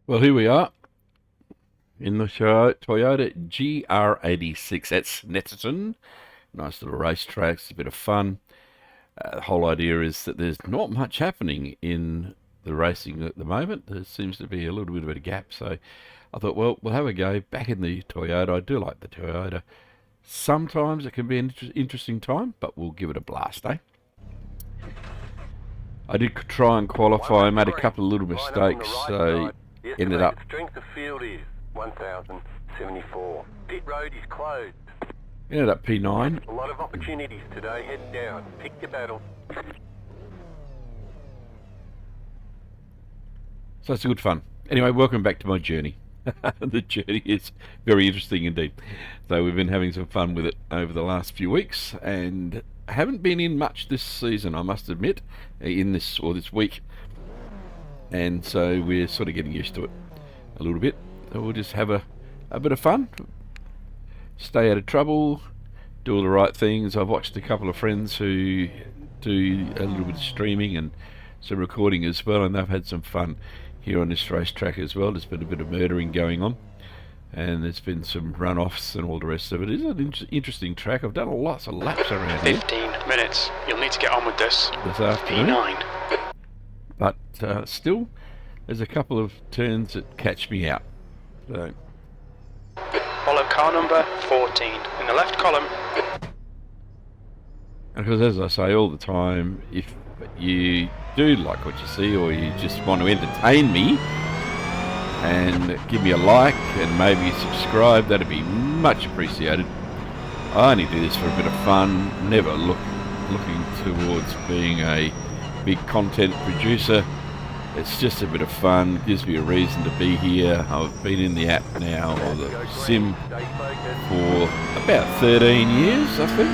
Well, here we are in the Toyota GR86 at Snetterton. Nice little racetrack, it's a bit of fun. The whole idea is that there's not much happening in the racing at the moment. There seems to be a little bit of a gap, so I thought, well, we'll have a go back in the Toyota. I do like the Toyota. Sometimes it can be an interesting time, but we'll give it a blast, eh? I did try and qualify, made a couple of little mistakes, so ended up. Strength of field is 1,074. Pit road is closed. Ended up P9. A lot of opportunities today. Head down. Pick your battle. So it's good fun. Anyway, welcome back to my journey. The journey is very interesting indeed. So we've been having some fun with it over the last few weeks, and I haven't been in much this season, I must admit, in this week. And so we're sort of getting used to it a little bit. So we'll just have a bit of fun, stay out of trouble, do all the right things. I've watched a couple of friends who do a little bit of streaming and some recording as well, and they've had some fun here on this racetrack as well. There's been a bit of murdering going on, and there's been some run-offs and all the rest of it. It's an interesting track. I've done lots of laps around 15 minutes. You'll need to get on with this afternoon. P9. But still, there's a couple of turns that catch me out. So Follow car number 14 in the left column. because as I say all the time, if you do like what you see, or you just want to entertain me and give me a like and maybe subscribe, that'd be much appreciated. I only do this for a bit of fun, never looking towards being a big content producer. It's just a bit of fun, gives me a reason to be here. I've been in the app now, or the sim, for about 13 years, I think.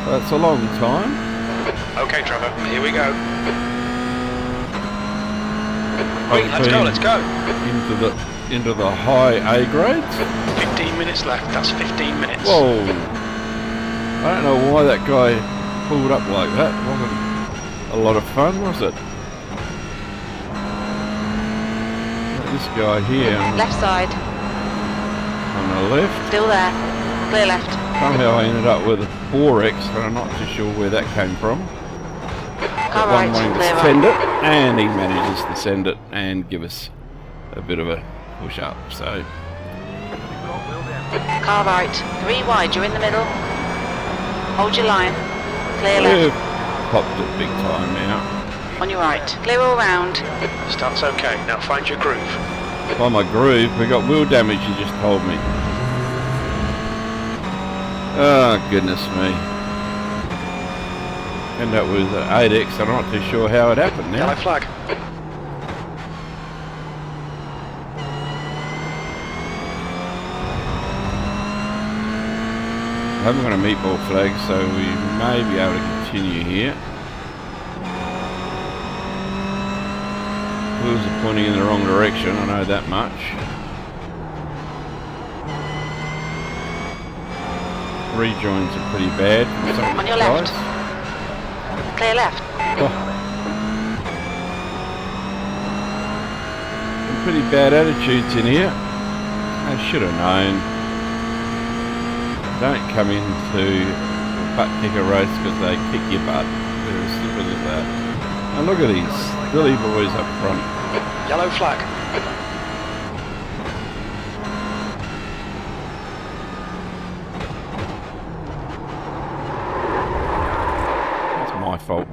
That's a long time. Okay, Trevor, here we go. Let's go. Into the high A grades. 15 minutes left, that's 15 minutes. Whoa! I don't know why that guy pulled up like that. Wasn't a lot of fun, was it? This guy here Left side. on the left. Still there. Clear left. Somehow I ended up with a 4X, and I'm not too sure where that came from. Car One right. wanting to Clear send right. it, and he manages to send it and give us a bit of a push up. So Car right. 3 wide. You're in the middle. Hold your line. Clear we've left. popped it big time now. On your right. Clear all round. Start's okay, now find your groove. By my groove, we got wheel damage, you just told me. Oh, goodness me. And that was an 8X, I'm not too sure how it happened now. Yellow flag. I haven't got a meatball flag, so we may be able to continue here. Wheels are pointing in the wrong direction, I know that much. Rejoins are pretty bad. On your left. Clear left. Oh. Some pretty bad attitudes in here. I should have known. Don't come into Buttkicker race because they kick your butt. They're as simple as that. And look at these silly boys up front. Yellow flag. That's my fault.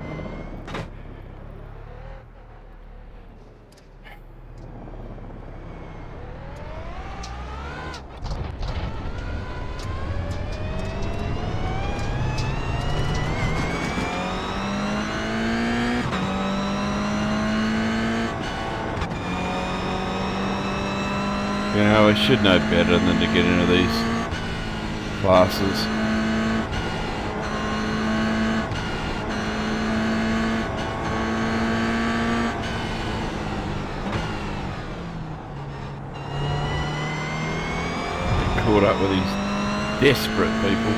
You know, I should know better than to get into these classes. Caught up with these desperate people.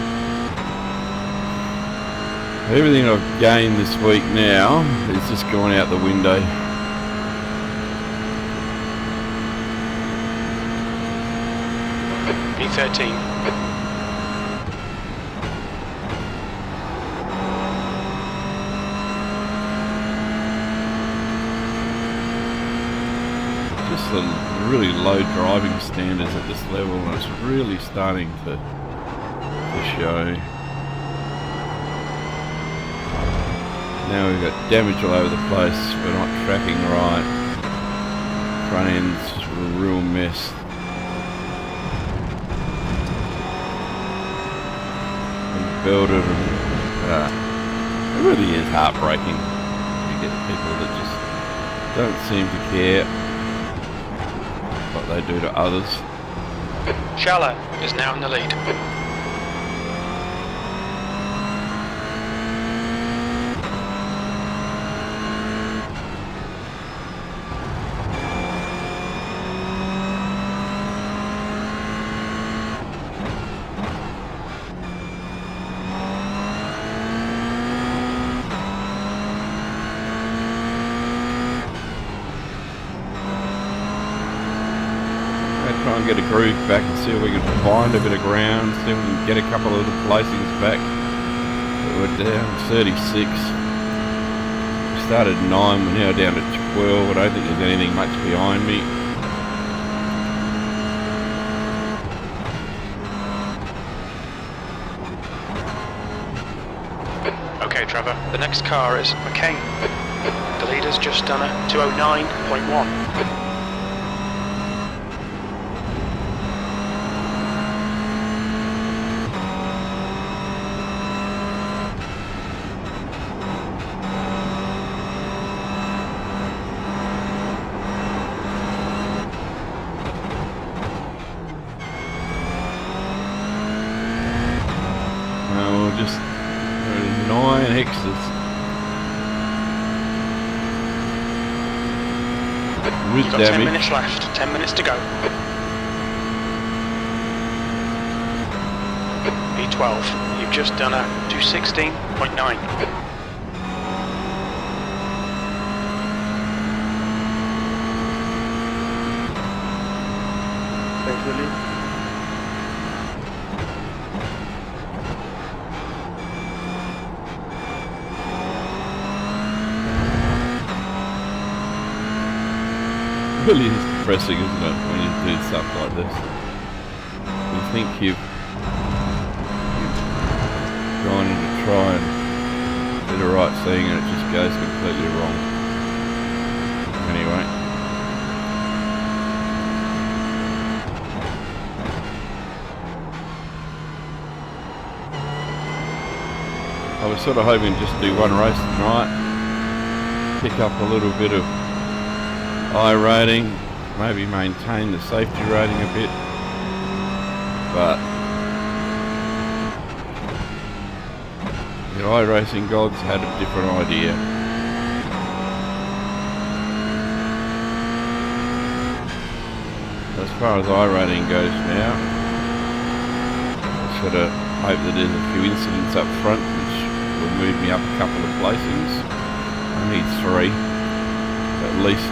Everything I've gained this week now is just gone out the window. P13. Just the really low driving standards at this level, and it's really starting to show. Now we've got damage all over the place, we're not tracking right. Front end's a real mess. And belted, and it really is heartbreaking. You get people that just don't seem to care what they do to others. Shallow is now in the lead. Try and get a groove back and see if we can find a bit of ground, see if we can get a couple of the placings back. But we're down 36. We started 9, we're now down to 12. I don't think there's anything much behind me. Okay, Trevor, the next car is McCain. The leader's just done a 209.1. Just 9 hexes with You've got damage. 10 minutes left, 10 minutes to go. B12, you've just done a 216.9. Thanks, Willie. Really is depressing, isn't it, when you do stuff like this? You think you've gone in to try and do the right thing and it just goes completely wrong. Anyway. I was sort of hoping just to do one race tonight, pick up a little bit of iRating, maybe maintain the safety rating a bit, but the iRacing gods had a different idea. As far as iRating goes now, I sort of hope that there's a few incidents up front which will move me up a couple of placings. I need 3 at least.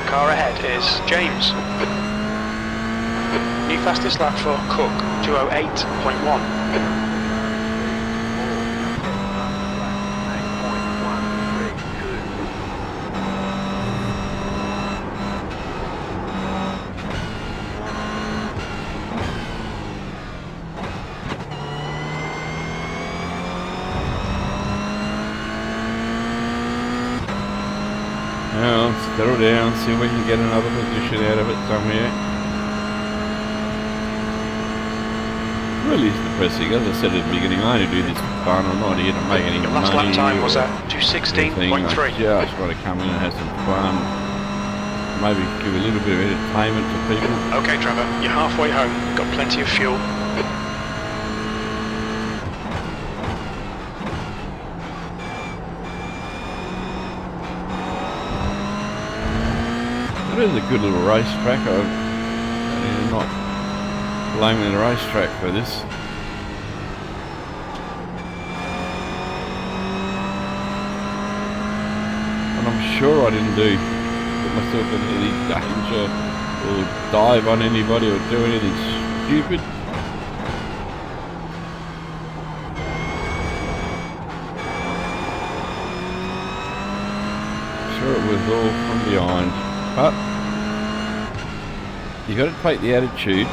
Car ahead is James. New fastest lap for Cook, 208.1. Now, settle down, see if we can get another position out of it somewhere. Really is depressing. As I said at the beginning, I only do this for fun. I'm not here to make any Your money. last lap time was at anything. 216.3. I just want to come in and have some fun. Maybe give a little bit of entertainment to people. Okay, Trevor, you're halfway home. Got plenty of fuel. It is a good little racetrack. I'm not blaming the racetrack for this. And I'm sure I didn't put myself in any danger or dive on anybody or do anything stupid. Sure it was all from behind, but you got to take the attitude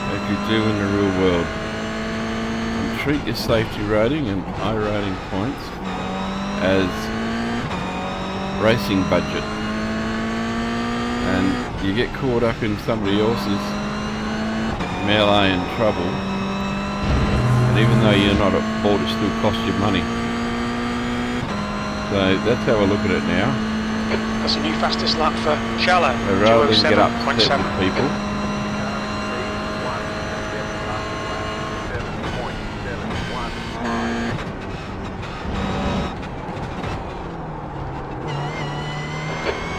like you do in the real world and treat your safety rating and iRacing points as racing budget. And you get caught up in somebody else's melee and trouble, and even though you're not at fault, it still costs you money. So that's how I look at it now. That's a new fastest lap for Shallow. So rather than get upset with people,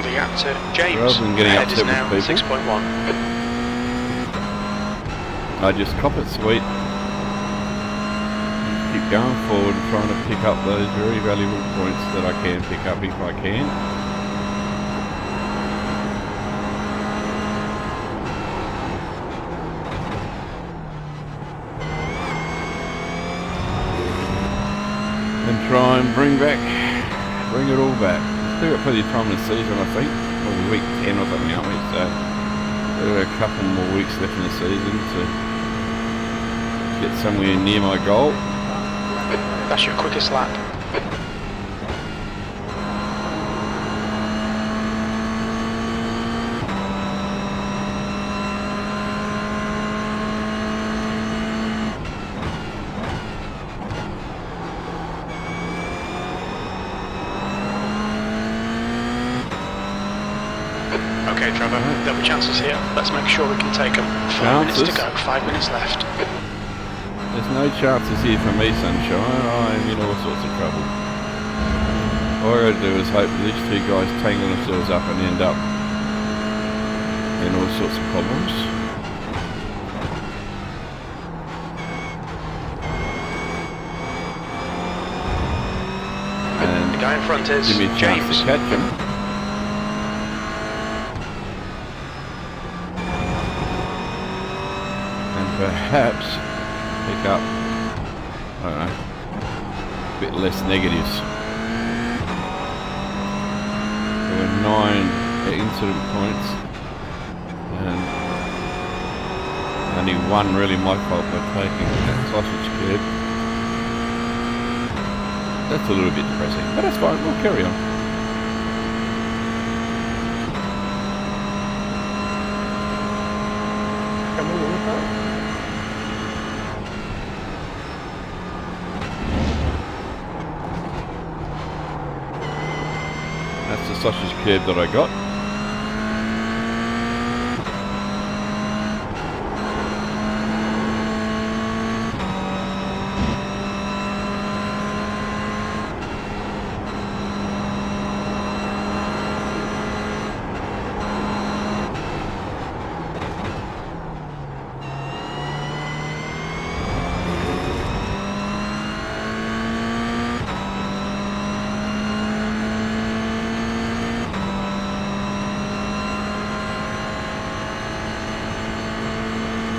the gap to James. rather than getting Ahead is upset now with people, 6.1. I just cop it sweet, keep going forward and trying to pick up those very valuable points that I can pick up if I can. And try and bring it all back. Still got plenty of time in the season, I think. Well, week 10 or something, aren't we? So there are a couple more weeks left in the season to get somewhere near my goal. That's your quickest lap. Okay, Trevor, there'll be chances here. Let's make sure we can take them. 5 minutes to go, 5 minutes left. There's no chances here for me, sunshine. I'm in all sorts of trouble. All I gotta do is hope that these two guys tangle themselves up and end up in all sorts of problems. And The guy in front is give me a chance James. to catch him. And perhaps pick up, I don't know, a bit less negatives. There were 9 incident points and only one really my fault by taking that sausage curb. That's a little bit depressing, but that's fine, we'll carry on. Come on, we'll That's the sausage curb that I got.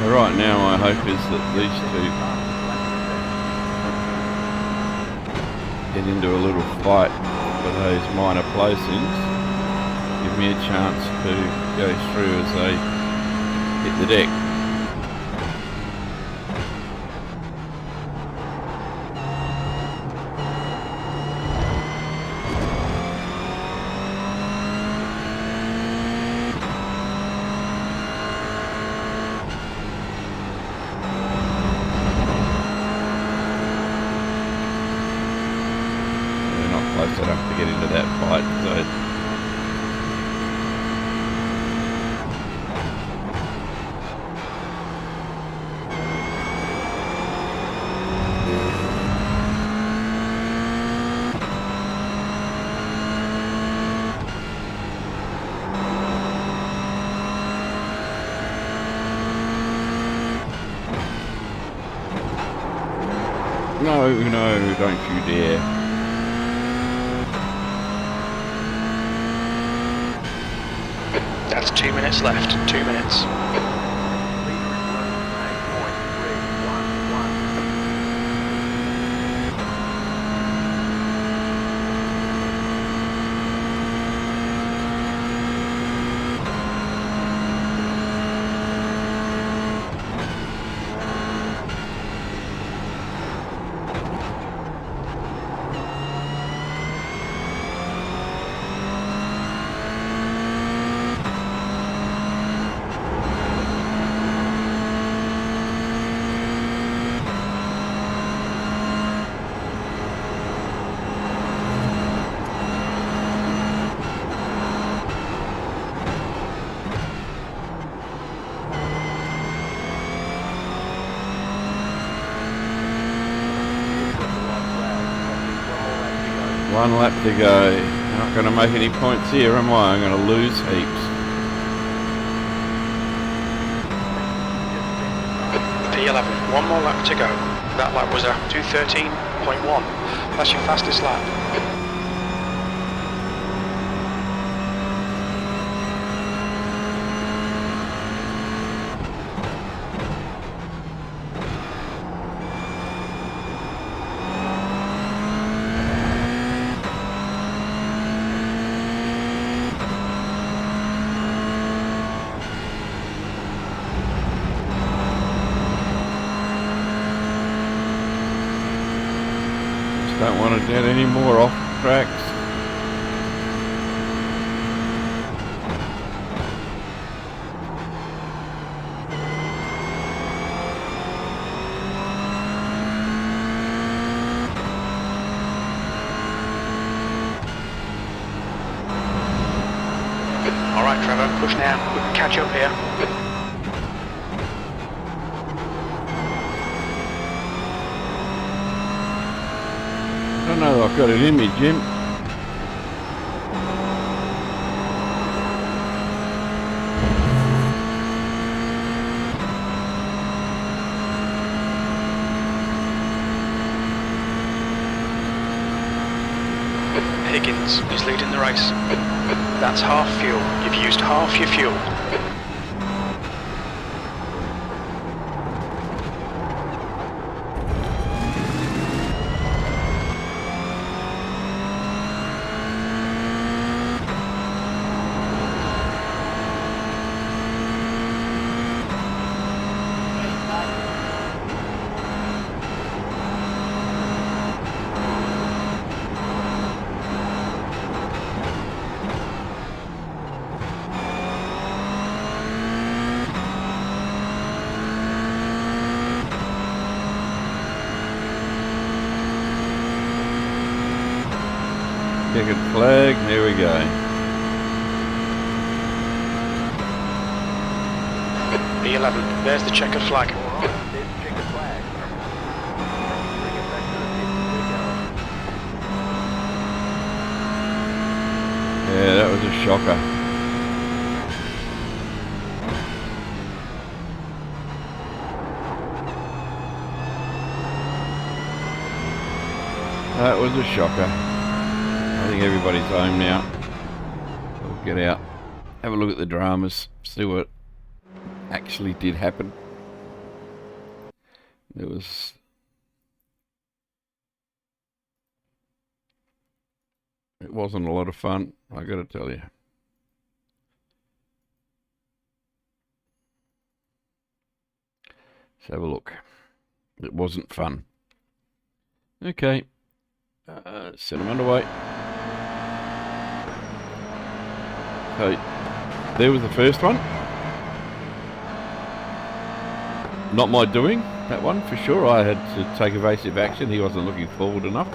Right now my hope is that these two get into a little fight for those minor placings, give me a chance to go through as they hit the deck. Close enough to get into that fight, so No, no, don't you dare. That's 2 minutes left. 2 minutes. One lap to go. Not going to make any points here, am I? I'm going to lose heaps. P11, one more lap to go. That lap was a 2:13.1. That's your fastest lap. Don't want to get any more off tracks. Alright Trevor, push now. We can catch up here. I don't know, I've got it in me, Jim. Higgins is leading the race. That's half fuel. You've used half your fuel. Checkered flag, there we go. B11, there's the checkered flag. Yeah, that was a shocker. That was a shocker. I think everybody's home now. We'll get out, have a look at the dramas, see what actually did happen. It wasn't a lot of fun, I gotta tell you. Let's have a look. It wasn't fun. Okay, set them underway. Okay, there was the first one. Not my doing, that one for sure. I had to take evasive action. He wasn't looking forward enough.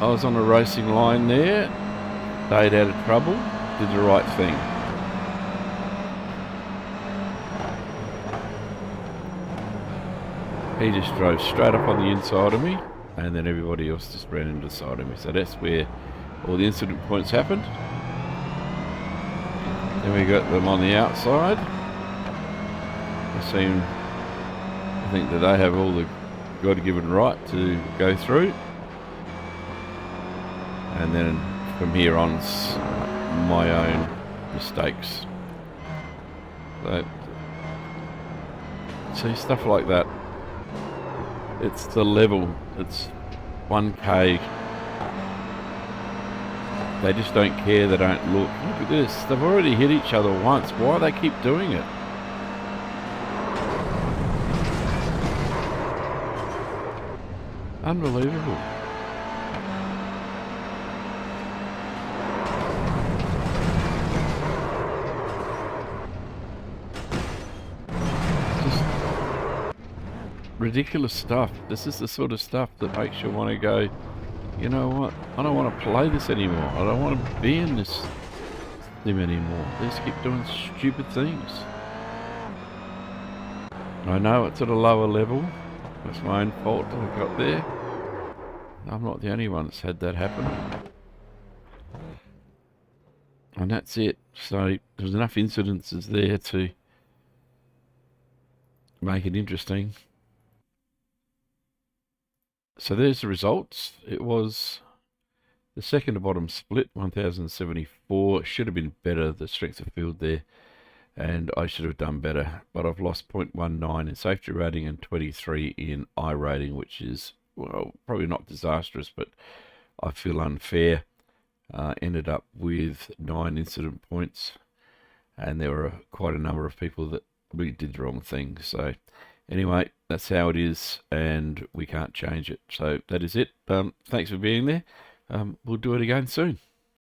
I was on a racing line there. Stayed out of trouble. Did the right thing. He just drove straight up on the inside of me, and then everybody else just ran into the side of me. So that's where all the incident points happened. Then we got them on the outside. They I think that they have all the God-given right to go through. And then from here on's my own mistakes. So, see, stuff like that. It's the level. It's 1K. They just don't care. They don't look. Look at this. They've already hit each other once. Why do they keep doing it? Unbelievable. Just ridiculous stuff. This is the sort of stuff that makes you want to go, you know what? I don't want to play this anymore. I don't want to be in this sim anymore. They just keep doing stupid things. I know it's at a lower level. That's my own fault that I got there. I'm not the only one that's had that happen. And that's it. So there's enough incidences there to make it interesting. So there's the results. It was the second to bottom split, 1074. Should have been better, the strength of field there. And I should have done better. But I've lost 0.19 in safety rating and 23 in iRating, which is, well, probably not disastrous, but I feel unfair. Ended up with 9 incident points, and there were quite a number of people that really did the wrong thing. So anyway, that's how it is, and we can't change it. So that is it. Thanks for being there. We'll do it again soon.